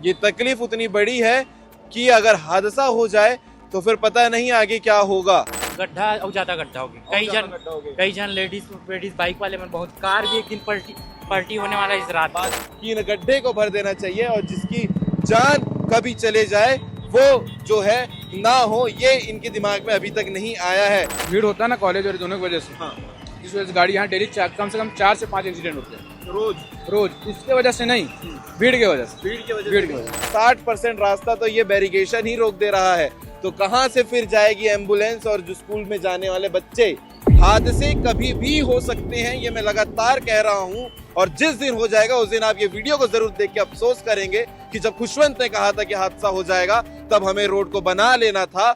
ये तकलीफ उतनी बड़ी है कि अगर हादसा हो जाए तो फिर पता नहीं आगे क्या होगा। गड्ढा और ज्यादा गड्ढा हो गया, कई जन लेडीज बाइक वाले में बहुत, कार भी एक दिन पलटी होने वाला इस रात। कि इन गड्ढे को भर देना चाहिए और जिसकी जान कभी चले जाए वो जो है ना हो, ये इनके दिमाग में अभी तक नहीं आया है। भीड़ होता है ना कॉलेज और दोनों की वजह से, हाँ। इस वजह से गाड़ी यहाँ डेली कम से कम 4 से 5 एक्सीडेंट होते हैं रोज। इसके वजह से नहीं, भीड़ के वजह से। 60% रास्ता तो ये बैरिकेशन ही रोक दे रहा है, तो कहाँ से फिर जाएगी एम्बुलेंस और जो स्कूल में जाने वाले बच्चे। हादसे कभी भी हो सकते हैं, ये मैं लगातार कह रहा हूँ, और जिस दिन हो जाएगा उस दिन आप ये वीडियो को जरूर देख के अफसोस करेंगे कि जब खुशवंत ने कहा था कि हादसा हो जाएगा तब हमें रोड को बना लेना था।